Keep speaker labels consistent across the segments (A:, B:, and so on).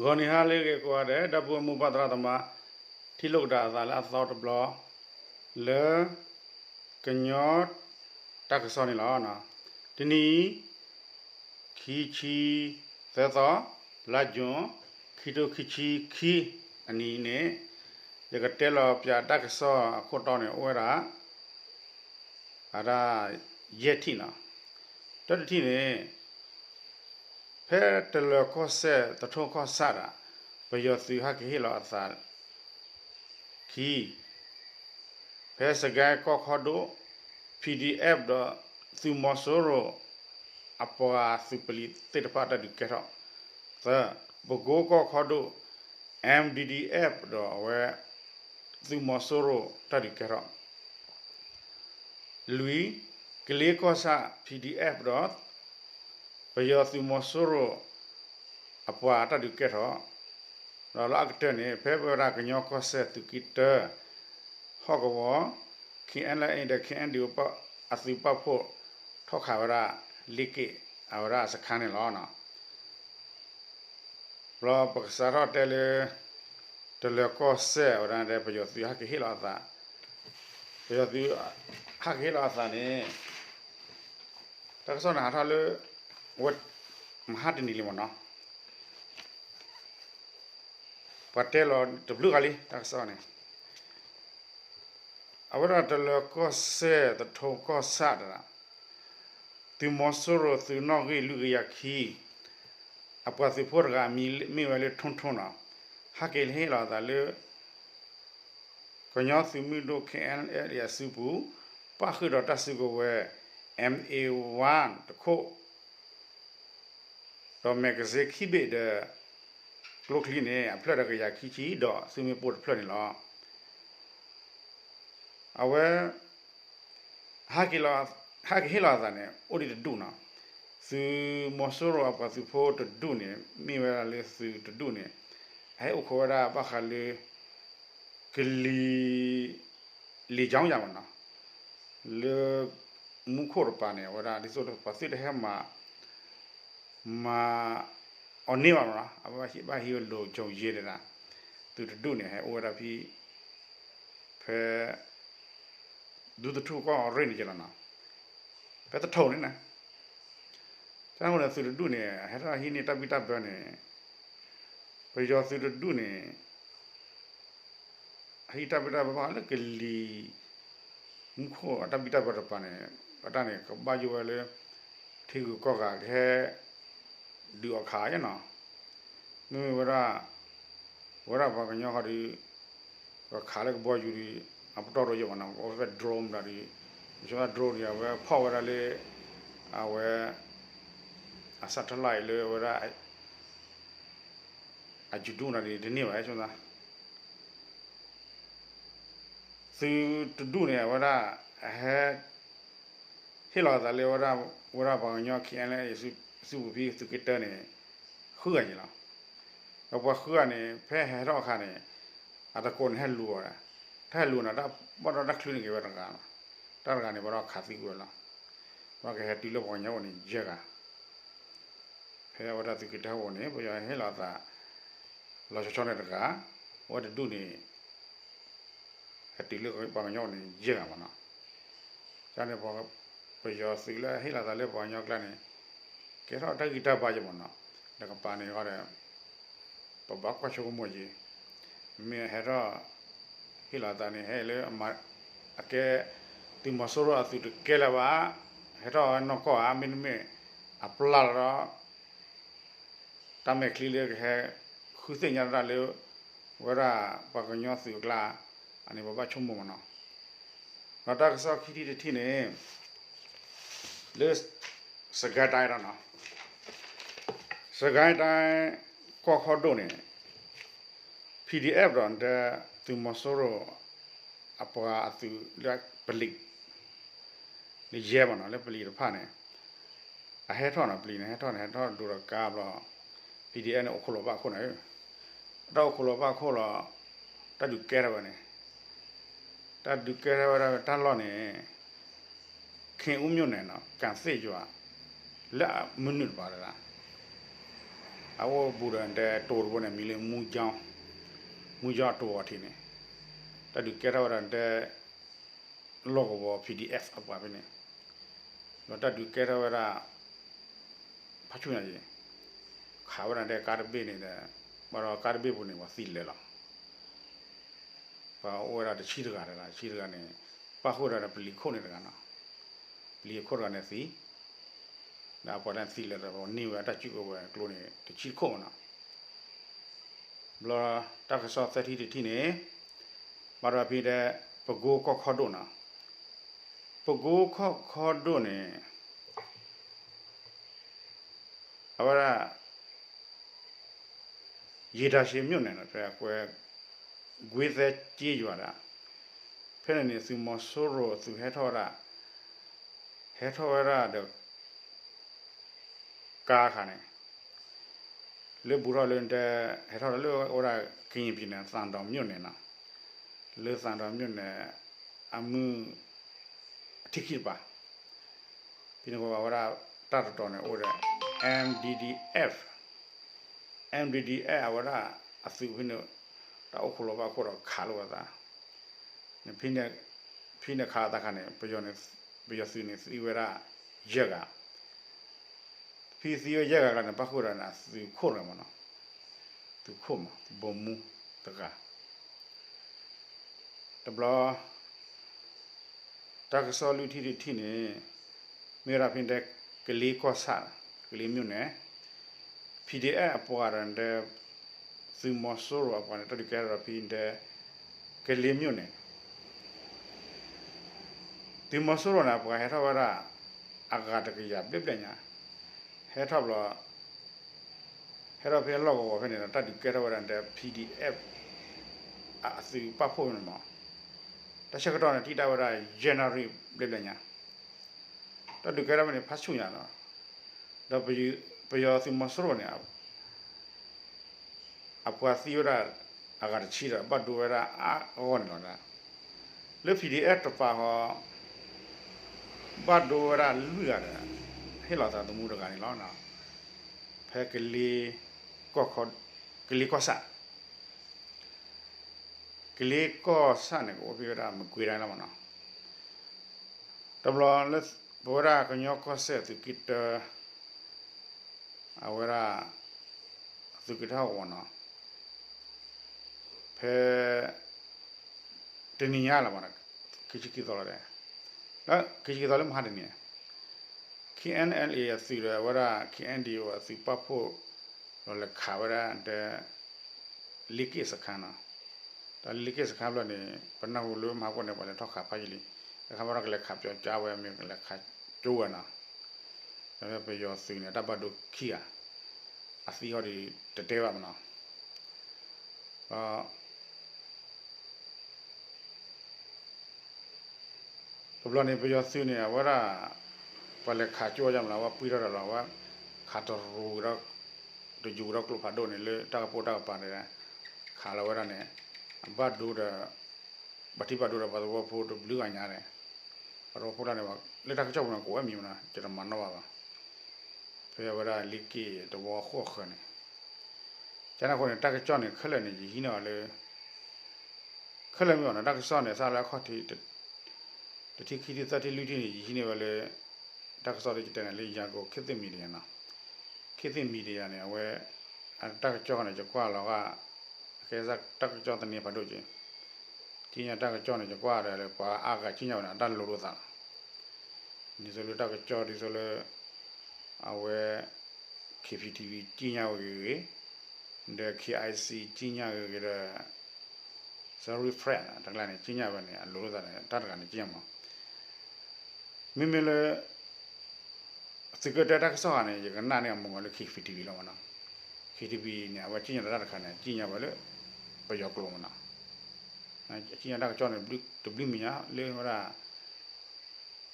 A: goni hale ke ko ade dapu mu patra tama thilok da sa la thought blo le kenyot taksoni la na tini khi chi the tho la jun khito khichi khi ani ne yaka telo pya takso khoto ne ora ara yeti na tot ti ne phe telo ko se to tho ko sa ra ba yo su ha ke lo sa khi phe sa ga ko kho do PDF တော့သူမဆိုးရောအပေါ်စုပလီတေတပါတဒီကရသဘဂိုကောခဒို MDDF တော့ဝဲသူမဆိုးရောတဒီကရလူကလေးကောစာ PDF တော့ဘယောသူမဆိုးရောအပေါ်တဒီကရတော့လာကတဲ့နေဖေဘရာကညောကောဆက်သူကိတဟောကောခင်အင်တဲ့ခင်ဒီပအစီပဖို့ထောက်ခါရလိကိအဝရစခန်းနေလောနော်လောပကစားရတဲ့လေတလေကောဆဲဝရတဲ့ပယောစီဟာကိဟလာသာပယောစီဟာကိလာသာနေတက္ကသနာထားလေဝတ်မဟာတနီလီမနော်ပတ်တယ်လောတဘလူကလေးတက္ကသနာအဝရတလကောဆဲတထုံကောဆာဒရာတိမဆောရသူနောဂီလူရခီအပစီဖောရဂမီမီဝလေထုံထုံနာဟာကေဟေလာဒါလေကညောစီမီဒိုခဲအန်အရီယာစုပူပါခိရတဆုကိုဝဲ MA1 တခုတော့မဂဇေခိဘေဒကလုကလီနေအဖလက်ရကရခီချီတော့စီမီပို့ဖလက်နေလောအဝဲဟာကီလာဇာနေအိုဒီတူနာသူမဆောရအပစီဖို့တူနေမိဝဲလေသူတူနေဟဲ့အခုရပါခလေကလီကြောင်းရမနော်လေမူခေါ်ပါနေဝရဒီဆိုတော့ပစစ်တဲ့မှာအော်နေပါမလားအပါရှိပါဟီလိုဂျုံရေးတယ်လားသူတူနေဟဲ့ဝရဖီဖဲดูตัวทุกก็เร่งนี่จะละนะแต่ตัวทนนี่นะถ้าเราสุดดูเนี่ยให้เราหินนี่ตับบิตับแบบเนี่ยไปยอสุดดูเนี่ยให้ตับบิตับแบบว่าแล้วก็ลีมุขตับบิตับแบบปานเนี่ยปัตตาเนี่ยก็บ้าอยู่ไปเลยที่ก็กะแค่ดูออกขายเนาะนี่เวลาบางอย่างเขาดีก็ขายแล้วก็บ้าอยู่ดีအပတော်ရောနော်ဝဲ drone ဒါဒီကျွန်တော် drone ရဝဲဖောက်ရလေအဝဲအ satellite လေဝဲအဂျူဒူနာဒီနေ့ပဲကျွန်တော်သူတူနေဝဲဟဲဟီလာဒါလေဝဲဘာညောခင်လဲစုပြီးသူကတနေခွရကြီးလားတော့ခွရနေဖဲဟဲတော့ခါနေအတကွန်ဟဲလူရถ้าลูน่ะได้บ่ได้คลินิกเวรกันตารกันนี่บ่ได้ขาติกูละว่าแกติโลบ่ญาวนี่เจกะเพวดาติกิตาวนี่บ่ยาเฮลาตาลอชอเนตกะวดดุนี่ติโลบ่ญาวนี่เจกะมะนะจานี่บ่บ่ยอสิละเฮลาตาleบ่ญาวกละนี่แกรอตะกิตาบาจมะนะดะกปานี่ก็ได้ปะบะกวะชอมจีเมเฮรอဟိလာတန်ဟဲလေအကဲတိမဆောရအသူကဲလာပါဟဲတော့နော်ကောအမင်းမေအပလာရတမဲကလီလေဟဲခုစညာရလေဝရပကညောစုကလာအနေဘဘချုံမမနော်ရတကဆောခီတီတိနေလေစဂတ်တိုင်းရနော်စဂတ်တိုင်းကောခေါ်တော့နေ PDF တော့သူမဆိုးရောအပေါ်အသူလက်ပလိနေရဲမနော်လက်ပလိတော့ဖာနေအဟဲထောနော်ပလိနေဟဲထောဒူရကာဘလော PDF နဲ့အခုလောပါခုနေတော့ခုလောပါခုလောတဒုကဲရပါနေတဒုကဲရပါတန်လောနေခင်ဦးမြို့နယ်နော်ကန်စစ်ကြွလက်မနုပါလား awo buran de tor bona mile muja to atine ta du kera waran de logo bo pdf apa bene lo ta du kera wara pachuna je khawaran de karbe ne da maro karbe bune wa sile la pa ora de chirga ne pa hora da pli khone da na pli khora ne si na pa dan sile da ni wa ta chu ko wa klo ne de chi kho na bla ta ka so 30 ti ne maro pi de pago ko khodo na pago khodo ne awara yeda shi myo ne na tra kwe gweze ji ywa da phe ne su mo soro su he thora de ka kha ne le buro le de he thora le ora kin pi ne san dong myo ne na le san dong myo ne amu tikit ba pi ne ko ora ta to ne ora MDDF awara asu hino ta okulo ba ko kha lo da ne phine kha ta khane pyo su ne si wera yega phi si yega kana ba ko na su kho ra mo no tu kho mo bomu ta ka ta bla ta ka so lu thi ne mera phin de kli ko sa kli myu ne PDF apuaran de su mo soro apane to di kera phin de kli myu ne ti mo soro na pa he thawara aga ta ya blip le nya he thawlo he ro phe lo ko phe ne ta di kera waran de PDF a su pa pho ne mo ta che ko na ti ta wara January blip le nya ta di kera ne pha chu nya no da pyo su mo soro ne apua si ora agar chira ba do era a on no na le PDF to pa ho ba do era lu ya da he la ta to mu da ga ni lo na phe kli ko sa ne ko bi ra ma gwi ra la ma no to blo le bora ko nyo ko se tu kit awara tu kit ha wona pe teninya la mana kichi dolare na kichi dolare ma ne KNLA asira wara KNDO asi papo le khawara de liki sakana ta liki sakabla ne panna lu ma ko ne ba le thokha pha ji li khamara le khap jo jawe me le kha jowana ta pe yo si ne ta ba do khia asi ho di te ba ma to blo ne pe yo si ne wara pa le kha jo jam la wa pi ra la wa kha to ru ra de ju ra ko pha do ne le ta po ta pa ne kha la wa ra ne ba do da bati ba do da ba do po to blu ga nya ne ro po la ne ba le ta ka chau na ko mi na je ta man no ba pe wa ra li ki to wa kho kho ne cha na ko ne ta ka chau ne khale ne ji hi na le khale mi na ta ka sa ne sa la kho ti de ti ki ti ta ti lu ti ne ji ne ba le ta ka sa de te ne le ya ko khit mi de na khit mi de ya ne we ta ka chau ne je kwa la ga ke za ta ka chau ta ne ba do je ti nya ta ka chau ne je kwa de le pa a ka chi nya na ta lo lo sa ni so le ta ka chau di so le a we KPTV chi nya we de KIC chi nya we de sorry friend ta la ne chi nya ba ne a lo lo sa ne ta ka ne chi nya ma mi me le secret ta ka sa ne je ka na ne mo le KPTV lo ma na KTV ne wa chi nya ta ka ne chi nya ba le pa yo klo ma na chi nya ta ka chau ne blu mi ya le ora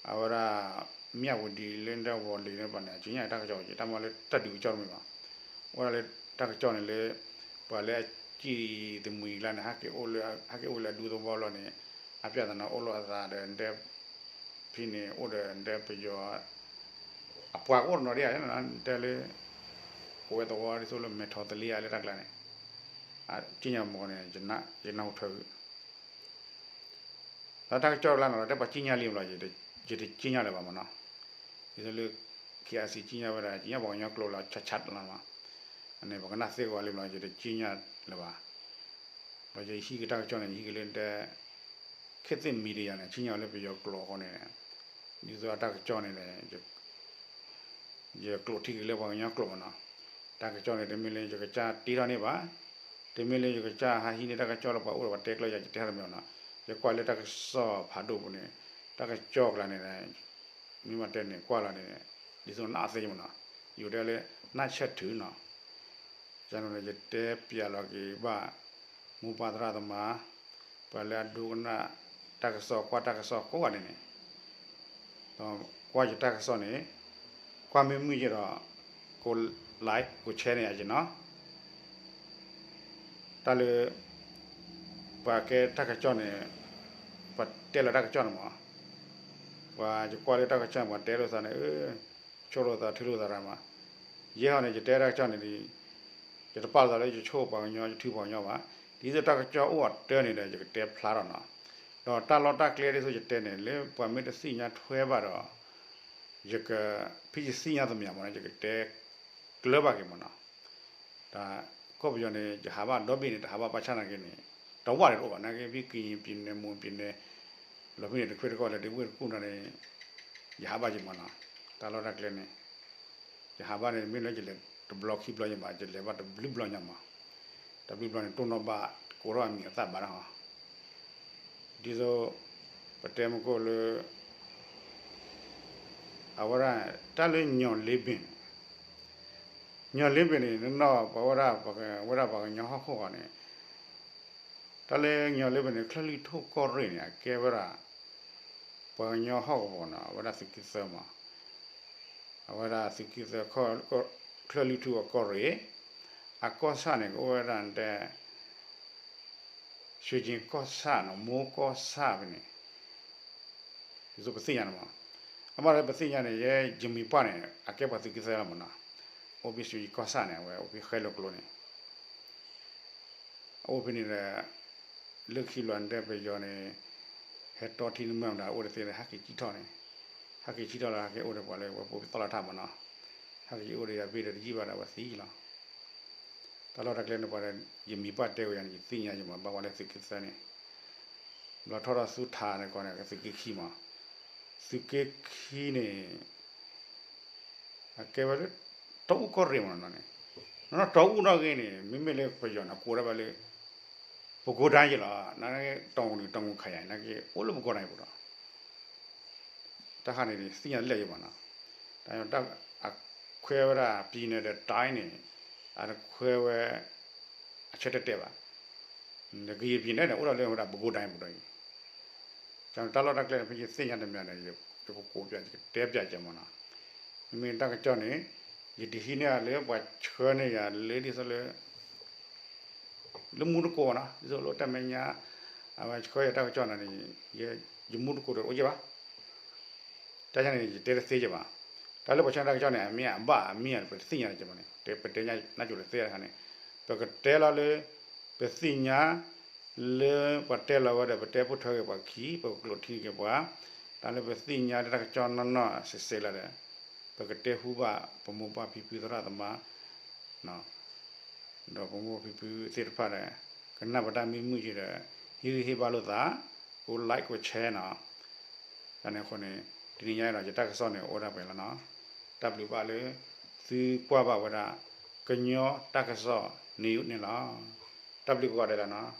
A: awara mia wo di le nda wo le ne ba ne chi nya ta ka chau je ta ma le ta du chau mi ba ora le ta ka chau ne le pa le chi de mui la na ha ke o le du do bo lo ne a pya da na o lo za de phi ne o de pe yo a pwa ko no ria na de le ကိုယ်တော်ရီဆိုလို့မေထော်တလီရလေတက်လာနေအာကျင်းရမောနေဂျနာဂျနာထော်လာတာကြောက်လာတော့တက်ပါကျင်းရလိမ့်မလားဂျီကျင်းရလေပါမနော်ဒီလိုခီယာစီကျင်းရပါလားကျင်းရဘောင်ရောကလောလာချတ်လာမှာအနေဘာကနာစေကောလိမ့်မလားဂျီကျင်းရလေပါဘာဂျီရှိကတာကြောက်နေရှိကလေးတဲ့ခက်တဲ့မီဒီယာနဲ့ကျင်းရလေပြီးရောကလောခေါနေဒီဆိုတာကြောက်နေတယ်ကလောထိကလေးဘောင်ရောကလောနော်တာကကြောက်နေတယ်မင်းလေးကကြာတီးရနေပါတမင်းလေးကကြာဟာဟီနေတာကကြောက်တော့ပါဦးတော့တက်လိုက်ရတဲ့ရမြောင်းနော်ရကွာလက်တကစောဖာတို့ဘူးနေတကကြောက်လာနေတယ်မိမတက်နေကွာလာနေတယ်ဒီဆိုနာစေမနော်ယူတယ်လေနာချက်ထူနော်ကျွန်တော်လည်းတဲပြလောက်ကီဘာမူပါဒရသမပလာဒုနာတကစောကွာတကစောကိုကနေနေတော့ကွာရတကစောနေကွာမင်းမှုရတော့ကိုlike ကို share နေရကြနော်တာလေပါကဲတကကြောနေပတ်တဲလာတကကြောနမှာဝါကြကွာလေတကကြောမှာတဲလို့စားနေချိုးလို့သားထီလို့သားရမှာရဲဟောနေကြတဲတကကြောနေဒီကြတပါလာလေချိုးပေါင်ညောထီပေါင်ညောပါဒီစတကကြောဩတဲနေတယ်ကြတဲဖလာတော့နော်တော့တာလော်တာကလေးလေးဆိုကြတဲနေလေပွားမစ်စီညာထွဲပါတော့ရကဖိစီညာသမီးမှာကြတဲကလဘကမနော်ဒါကောပြောနေဟာဘာတော့ပြနေဟာဘာပချနာကင်းနေတော့ဝရတယ်တော့နာကေပြီးကင်းပြင်းနေမွန်ပြင်းနေလောပြနေတခွေတကောလည်းဒီဝေကုနာနေဟာဘာကြီးမနော်တာလော်တာကလေးနေဟာဘာနေမင်းလည်းကြလေတဘလော့ခိဘလော့ရမှာကြလေဘာတဘလဘလော့ညမှာတဘလဘလော့နေတုံတော့ဘာကိုရောအမီအသဘာရဟာဒီဆိုပတဲမကိုလေအဝရတလည်းညွန်လေးပင်ညော်လင်းပင်နေတော့ဘဝရဘကဝရဘကညောဟခောကနေတလဲညော်လင်းပင်နေခလလီထုတ်ကောရင်းနေကဲဝရဘညောဟောဘောနာဝရစကိစမဝရစကိစခောခလလီထုတ်ကောရအကောဆာနေကိုဝရန်တဲ့ရွှေချင်းကောဆာနော်မိုးကောဆာပဲနေဒီဆိုပစိရနမအမရပစိရနေရဲ့ဂျမီပါနေအကဲပါစကိစရမနာobviously cosa ne we obi khelo klone obi ni le khilo ande be yo ne he to thi ma da o de se ha ki chi tho ne ha ki chi tho la ke o de bo le bo ta la tha ma na ha ki o de ya be de ji ba da ba si la ta lo da kle ne ba de yi mi pa te o ya ni si nya ji ma ba wa le si ki sa ne la tho da su tha ne ko ne si ki khi ma si ki khi ne ke ba leတော့ကောရမနော်နော်တော့ဦးတော့ကင်းနေမိမိလေးပြောနော်ကိုရပါလေပကိုတိုင်းရလားနားတောင်းတောင်းခိုင်နာကေအိုးလို့မကောနိုင်ဘူးတော့တခါနေစီရလက်ရပါနော်ဒါကြောင့်တက်ခွဲဝရပြည်နေတဲ့တိုင်းနေအဲခွဲဝဲအချက်တက်ပါငကြီးပြည်နေတဲ့ဥတော်လေးဟိုတာပကိုတိုင်းဘူးတော့ကျွန်တော်တလော့တက်ကလေးဖြစ်စီရတဲ့မြန်နေဒီကိုပြတဲပြကြမှာနော်မိမိတက်ကြောက်နေဒီဟိနေလေဘာချွနေရလေဒီဆိုလေလူမှုကိုနာဒီဆိုလို့တမညာအမချွေရတော့ကြောနာနေရမှုကိုတော့โอเคပါတခြားနေတဲစေးကြပါဒါလည်းပချန်တာကြောနေအမြအဘအမြပဲသိညာကြပါနေတဲပတဲညာနာကြလို့စေးရခါနေတော့တဲလာလေပသိညာလေပတဲလာဝတဲ့ပတဲပုထောရပါခီပကလို့ထီကပါဒါလည်းပသိညာတကြောနော်စေးလာတယ်ပကတဲ့ဟူပါပမောပါပြပြရသမနော်တော့ပမောပြပြစေတဖတ်တယ်ကနပတမီမှုကြီးတယ်ဟီပါလို့သာကို like ကို share နော်ဒါနဲ့ခေါနေဒီညရတော့တက်ဆော့နေဩဒါပဲလားနော်တပ်လူပါလေစီကွာပါဝဒကညောတက်ဆော့နေနေလားတပ်လူကွာတယ်လားနော်